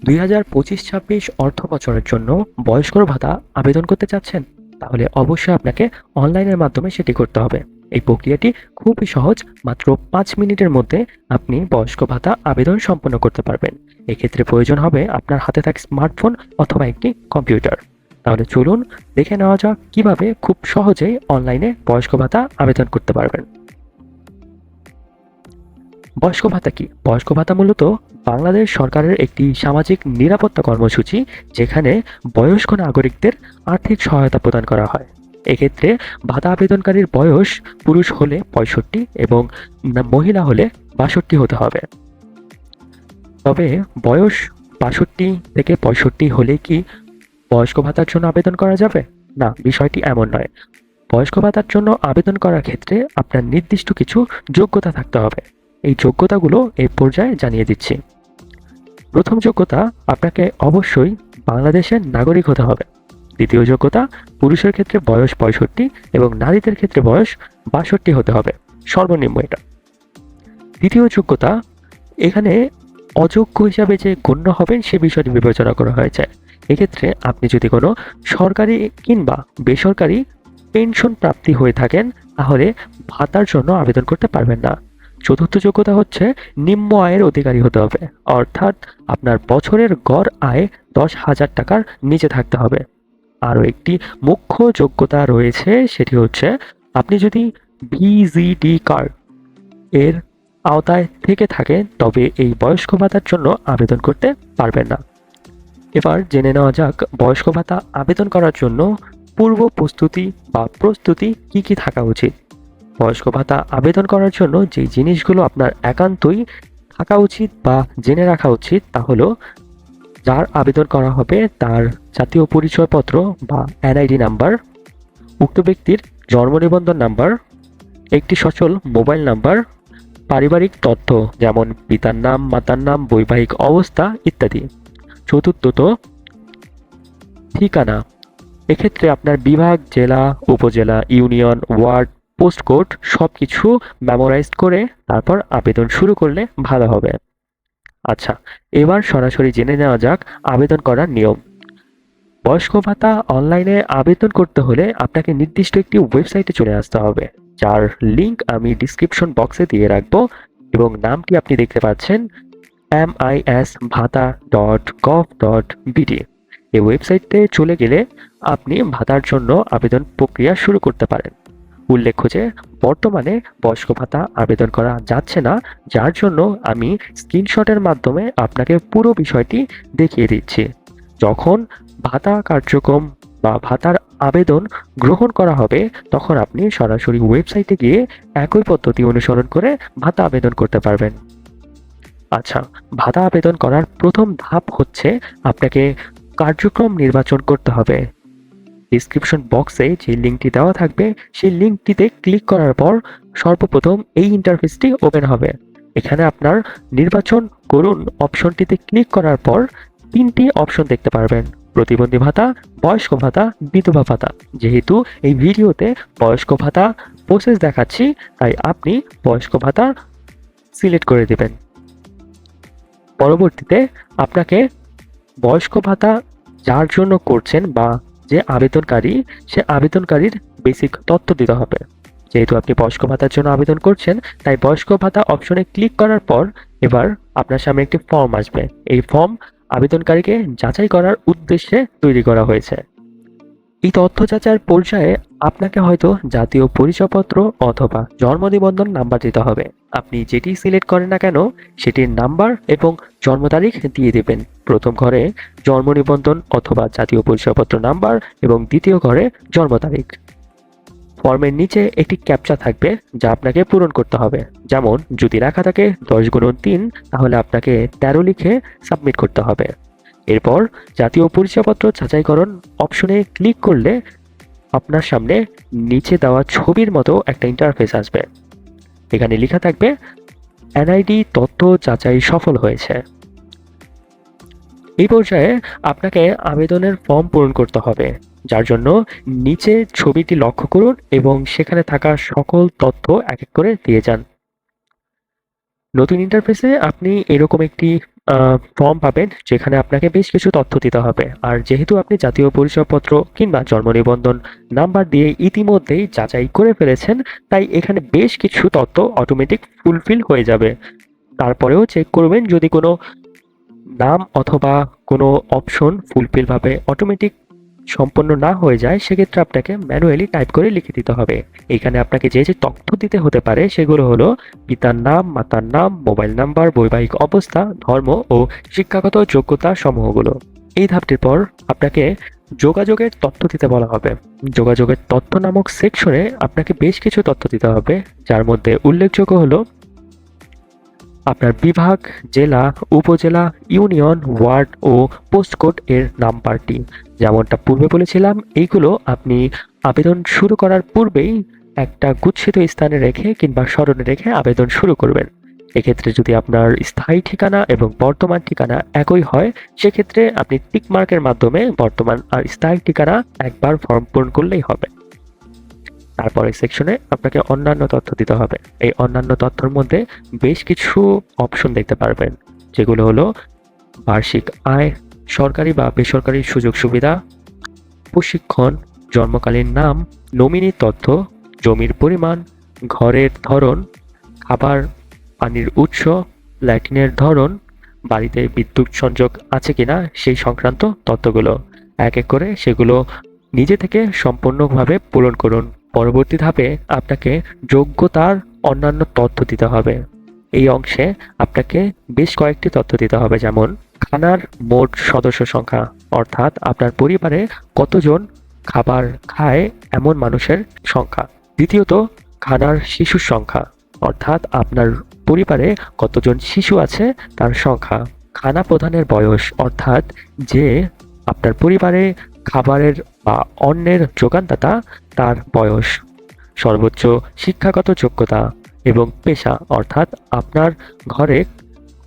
2025-26 অর্থ বছরের জন্য বয়স্কর ভাতা আবেদন করতে চাচ্ছেন? তাহলে অবশ্যই আপনাকে অনলাইনের মাধ্যমে সেটি করতে হবে। এই প্রক্রিয়াটি খুবই সহজ। মাত্র 5 মিনিটের মধ্যে আপনি বয়স্ক ভাতা আবেদন সম্পন্ন করতে পারবেন। এক্ষেত্রে প্রয়োজন হবে আপনার হাতে থাকা স্মার্টফোন অথবা একটি কম্পিউটার। তাহলে চলুন দেখে নেওয়া যাক কিভাবে খুব সহজেই অনলাইনে বয়স্ক ভাতা আবেদন করতে পারবেন। বয়স্ক ভাতা কি? বয়স্ক ভাতা মূলত বাংলাদেশ সরকারের একটি সামাজিক নিরাপত্তা কর্মসূচি, যেখানে বয়স্ক নাগরিকদের আর্থিক সহায়তা প্রদান করা হয়। এক্ষেত্রে ভাতা আবেদনকারীর বয়স পুরুষ হলে 65 এবং মহিলা হলে 62 হতে হবে। তবে বয়স 62 থেকে 65 হলে কি বয়স্ক ভাতার জন্য আবেদন করা যাবে? না, বিষয়টি এমন নয়। বয়স্ক ভাতার জন্য আবেদন করার ক্ষেত্রে আপনার নির্দিষ্ট কিছু যোগ্যতা থাকতে হবে। এই যোগ্যতাগুলো এই পর্যায়ে জানিয়ে দিচ্ছি। প্রথম যোগ্যতা, আপনাকে অবশ্যই বাংলাদেশের নাগরিক হতে হবে। দ্বিতীয় যোগ্যতা, পুরুষের ক্ষেত্রে বয়স 65 এবং নারীদের ক্ষেত্রে বয়স 62 হতে হবে, সর্বনিম্ন এটা। তৃতীয় যোগ্যতা, এখানে অযোগ্য হিসাবে যে গণ্য হবেন সে বিষয়টি বিবেচনা করা হয়েছে। এক্ষেত্রে আপনি যদি কোনো সরকারি কিংবা বেসরকারি পেনশন প্রাপ্তি হয়ে থাকেন তাহলে ভাতার জন্য আবেদন করতে পারবেন না। চতুর্থ যোগ্যতা হচ্ছে নিম্ন আয়ের অধিকারী হতে হবে, অর্থাৎ আপনার বছরের গড় আয় 10,000 টাকার নিচে থাকতে হবে। আরও একটি মুখ্য যোগ্যতা রয়েছে, সেটি হচ্ছে আপনি যদি ভিজিডি কার্ড এর আওতায় থেকে থাকেন তবে এই বয়স্ক ভাতার জন্য আবেদন করতে পারবেন না। এবার জেনে নেওয়া যাক বয়স্ক ভাতা আবেদন করার জন্য পূর্ব প্রস্তুতি বা প্রস্তুতি কি কি থাকা উচিত। বয়স্ক ভাতা আবেদন করার জন্য যে জিনিসগুলো আপনার একান্তই থাকা উচিত বা জেনে রাখা উচিত তা হলো, যার আবেদন করা হবে তার জাতীয় পরিচয়পত্র বা এনআইডি নাম্বার, উক্ত ব্যক্তির জন্ম নিবন্ধন নাম্বার, একটি সচল মোবাইল নাম্বার, পারিবারিক তথ্য যেমন পিতার নাম, মাতার নাম, বৈবাহিক অবস্থা ইত্যাদি। চতুর্থত, ঠিকানা। এক্ষেত্রে আপনার বিভাগ, জেলা, উপজেলা, ইউনিয়ন, ওয়ার্ড, পোস্ট কোড সবকিছু মেমোরাইজ করে তারপর আবেদন শুরু করলে ভালো হবে। আচ্ছা, এবার সরাসরি জেনে নেওয়া যাক আবেদন করার নিয়ম। বয়স্ক ভাতা অনলাইনে আবেদন করতে হলে আপনাকে নির্দিষ্ট একটি ওয়েবসাইটে চলে আসতে হবে, যার লিংক আমি ডিসক্রিপশন বক্সে দিয়ে রাখবো এবং নামটি আপনি দেখতে পাচ্ছেন misbhata.gov.bd। এই ওয়েবসাইটে চলে গেলে আপনি ভাতার জন্য আবেদন প্রক্রিয়া শুরু করতে পারেন। উল্লেখ্য যে বর্তমানে বয়স্ক ভাতা আবেদন করা যাচ্ছে না, যার জন্য আমি স্ক্রিনশটের মাধ্যমে আপনাকে পুরো বিষয়টি দেখিয়ে দিচ্ছি। যখন ভাতা কার্যক্রম বা ভাতার আবেদন গ্রহণ করা হবে তখন আপনি সরাসরি ওয়েবসাইটে গিয়ে একই পদ্ধতি অনুসরণ করে ভাতা আবেদন করতে পারবেন। আচ্ছা, ভাতা আবেদন করার প্রথম ধাপ হচ্ছে আপনাকে কার্যক্রম নির্বাচন করতে হবে। ডিসক্রিপশন বক্সে যে লিঙ্কটি দেওয়া থাকবে সেই লিঙ্কটিতে ক্লিক করার পর সর্বপ্রথম এই ইন্টারফেসটি ওপেন হবে। এখানে আপনার নির্বাচন করুন অপশনটিতে ক্লিক করার পর 3টি অপশন দেখতে পারবেন: প্রতিবন্ধী ভাতা, বয়স্ক ভাতা, বিধবা ভাতা। যেহেতু এই ভিডিওতে বয়স্ক ভাতা প্রসেস দেখাচ্ছি তাই আপনি বয়স্ক ভাতা সিলেক্ট করে দেবেন। পরবর্তীতে আপনাকে বয়স্ক ভাতা যার জন্য করছেন বা যে আবেদনকারী, সে আবেদনকারীর বেসিক তথ্য দিতে হবে। যেহেতু আপনি বয়স্ক ভাতার জন্য আবেদন করছেন তাই বয়স্ক ভাতা অপশনে ক্লিক করার পর এবার আপনার সামনে একটি ফর্ম আসবে। এই ফর্ম আবেদনকারীকে যাচাই করার উদ্দেশ্যে তৈরি করা হয়েছে। এই তথ্য যাচাইয়ের পর্যায়ে আপনাকে হয়তো জাতীয় পরিচয়পত্র অথবা জন্ম নিবন্ধন নাম্বার দিতে হবে। আপনি যেটি সিলেক্ট করেন না কেন সেটির নাম্বার এবং জন্ম তারিখ দিয়ে দেবেন। প্রথম ঘরে জন্ম নিবন্ধন অথবা জাতীয় পরিচয়পত্র নাম্বার এবং দ্বিতীয় ঘরে জন্ম তারিখ। ফর্মের নিচে একটি ক্যাপচা থাকবে যা আপনাকে পূরণ করতে হবে। যেমন যদি লেখা থাকে 10x3 তাহলে আপনাকে 13 লিখে সাবমিট করতে হবে। এরপর জাতীয় পরিচয়পত্র যাচাইকরণ অপশনে ক্লিক করলে আপনার সামনে নিচে দেওয়া ছবির মতো একটা ইন্টারফেস আসবে। এখানে লেখা থাকবে এনআইডি তথ্য যাচাই সফল হয়েছে। এই পর্যায়ে আপনাকে আবেদনের ফর্ম পূরণ করতে হবে, যার জন্য নিচে ছবিটি লক্ষ্য করুন এবং সেখানে থাকা সকল তথ্য এক এক করে দিয়ে যান। নতুন ইন্টারফেসে আপনি এরকম একটি ফর্ম পাবেন, যেখানে আপনাকে বেশ কিছু তথ্য দিতে হবে। আর যেহেতু আপনি জাতীয় পরিচয়পত্র কিংবা জন্ম নিবন্ধন নাম্বার দিয়ে ইতিমধ্যেই যাচাই করে ফেলেছেন, তাই এখানে বেশ কিছু তথ্য অটোমেটিক ফুলফিল হয়ে যাবে। তারপরেও চেক করবেন যদি কোনো নাম অথবা কোনো অপশন ফুলফিলভাবে অটোমেটিক সম্পন্ন না হয়ে যায়, সেক্ষেত্রে আপনাকে ম্যানুয়ালি টাইপ করে লিখে দিতে হবে। এখানে আপনাকে যে তথ্য দিতে হতে পারে সেগুলো হলো পিতার নাম, মাতার নাম, মোবাইল নাম্বার, বৈবাহিক অবস্থা, ধর্ম ও শিক্ষাগত যোগ্যতা সমূহগুলো। এই ধাপটির পর আপনাকে যোগাযোগের তথ্য দিতে বলা হবে। যোগাযোগের তথ্য নামক সেকশনে আপনাকে বেশ কিছু তথ্য দিতে হবে, যার মধ্যে উল্লেখযোগ্য হলো আপনার বিভাগ, জেলা, উপজেলা, ইউনিয়ন, ওয়ার্ড ও পোস্টকোড এর নাম্বারটি। যেমনটা পূর্বে বলেছিলাম, এইগুলো আপনি আবেদন শুরু করার পূর্বেই একটা গুচ্ছিত স্থানে রেখে কিংবা স্মরণে রেখে আবেদন শুরু করবেন। এক্ষেত্রে যদি আপনার স্থায়ী ঠিকানা এবং বর্তমান ঠিকানা একই হয়, সেক্ষেত্রে আপনি টিক মার্কের মাধ্যমে বর্তমান আর স্থায়ী ঠিকানা একবার ফর্ম পূরণ করলেই হবে। তারপরে সেকশনে আপনাকে অন্যান্য তথ্য দিতে হবে। এই অন্যান্য তথ্যের মধ্যে বেশ কিছু অপশন দেখতে পারবেন, যেগুলো হলো বার্ষিক আয়, সরকারি বা বেসরকারি সুযোগ সুবিধা, প্রশিক্ষণ, জন্মকালীন নাম, নমিনির তথ্য, জমির পরিমাণ, ঘরের ধরন, খাবার পানির উৎস, ল্যাট্রিনের ধরন, বাড়িতে বিদ্যুৎ সংযোগ আছে কিনা সেই সংক্রান্ত তথ্যগুলো। এক এক করে সেগুলো নিজে থেকে সম্পূর্ণভাবে পূরণ করুন। পরবর্তী ধাপে আপনাকে যোগ্যতার অন্যান্য তথ্য দিতে হবে। এই অংশে আপনাকে বেশ কয়েকটি তথ্য দিতে হবে, যেমন খানার মোট সদস্য সংখ্যা, অর্থাৎ আপনার পরিবারে কতজন খাবার খায় এমন মানুষের সংখ্যা। দ্বিতীয়ত, খানার শিশুর সংখ্যা, অর্থাৎ আপনার পরিবারে কতজন শিশু আছে তার সংখ্যা। খানা প্রদানের বয়স, অর্থাৎ যে আপনার পরিবারে খাবারের বা অন্নের যোগানদাতা তার বয়স। সর্বোচ্চ শিক্ষাগত যোগ্যতা এবং পেশা, অর্থাৎ আপনার ঘরে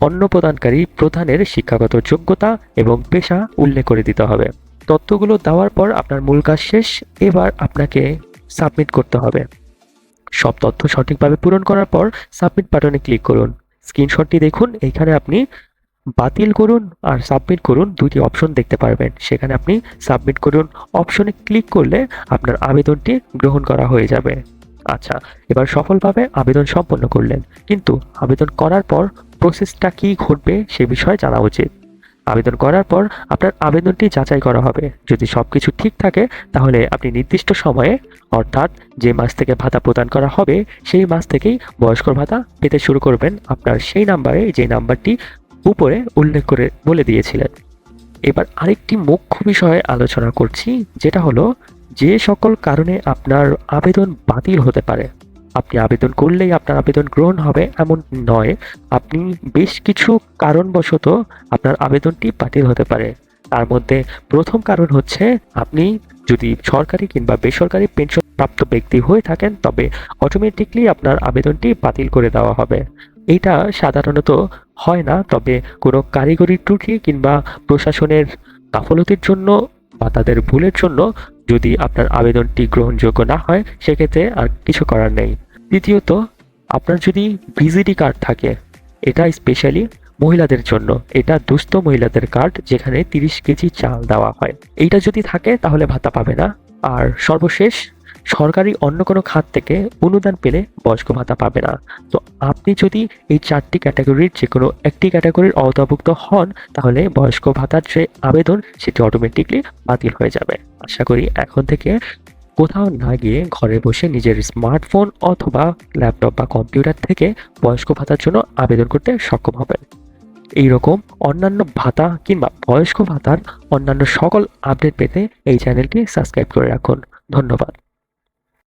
অন্ন প্রদানকারী প্রধানের শিক্ষাগত যোগ্যতা এবং পেশা উল্লেখ করে দিতে হবে। তথ্যগুলো দেওয়ার পর আপনার মূল কাজ শেষ। এবার আপনাকে সাবমিট করতে হবে। সব তথ্য সঠিকভাবে পূরণ করার পর সাবমিট বাটনে ক্লিক করুন। স্ক্রিনশটটি দেখুন, এইখানে আপনি বাতিল করুন আর সাবমিট করুন দুইটি অপশন দেখতে পারবেন। সেখানে আপনি সাবমিট করুন অপশনে ক্লিক করলে আপনার আবেদনটি গ্রহণ করা হয়ে যাবে। আচ্ছা, এবার সফলভাবে আবেদন সম্পন্ন করলেন, কিন্তু আবেদন করার পর প্রসেসটা কি ঘটবে সে বিষয়ে জানা উচিত। আবেদন করার পর আপনার আবেদনটি যাচাই করা হবে। যদি সবকিছু ঠিক থাকে, তাহলে আপনি নির্দিষ্ট সময়ে, অর্থাৎ যে মাস থেকে ভাতা প্রদান করা হবে সেই মাস থেকেই বয়স্ক ভাতা পেতে শুরু করবেন, আপনার সেই নাম্বারে, যে নাম্বারটি উপরে উল্লেখ করে বলে দিয়েছিলেন। এবার আরেকটি মুখ্য বিষয়ে আলোচনা করছি, যেটা হলো যে সকল কারণে আপনার আবেদন বাতিল হতে পারে। আপনি আবেদন করলেই আপনার আবেদন গ্রহণ হবে এমন নয়, আপনি বেশ কিছু কারণবশত আপনার আবেদনটি বাতিল হতে পারে। তার মধ্যে প্রথম কারণ হচ্ছে, আপনি যদি সরকারি কিংবা বেসরকারি পেনশন প্রাপ্ত ব্যক্তি হয়ে থাকেন, তবে অটোমেটিকলি আপনার আবেদনটি বাতিল করে দেওয়া হবে। এটা সাধারণত হয় না, তবে কোনো কারিগরি ত্রুটি কিংবা প্রশাসনের গাফলতির জন্য বা তাদের ভুলের জন্য যদি আপনার আবেদনটি গ্রহণযোগ্য না হয়, সেক্ষেত্রে আর কিছু করার নেই। দ্বিতীয়ত, আপনার যদি ভিজিটি কার্ড থাকে, এটা স্পেশালি মহিলাদের জন্য, এটা দুস্থ মহিলাদের কার্ড, যেখানে 30 কেজি চাল দেওয়া হয়। এইটা যদি থাকে তাহলে ভাতা পাবে না। আর সর্বশেষ, সরকারি অন্য কোনো খাত থেকে অনুদান পেলে বয়স্ক ভাতা পাবে না। তো আপনি যদি এই 4টি ক্যাটাগরির যে কোনো একটি ক্যাটাগরির আওতাভুক্ত হন, তাহলে বয়স্ক ভাতার যে আবেদন সেটি অটোমেটিকলি বাতিল হয়ে যাবে। আশা করি এখন থেকে কোথাও না গিয়ে ঘরে বসে নিজের স্মার্টফোন অথবা ল্যাপটপ বা কম্পিউটার থেকে বয়স্ক ভাতার জন্য আবেদন করতে সক্ষম হবেন। এইরকম অন্যান্য ভাতা কিংবা বয়স্ক ভাতার অন্যান্য সকল আপডেট পেতে এই চ্যানেলটি সাবস্ক্রাইব করে রাখুন। ধন্যবাদ।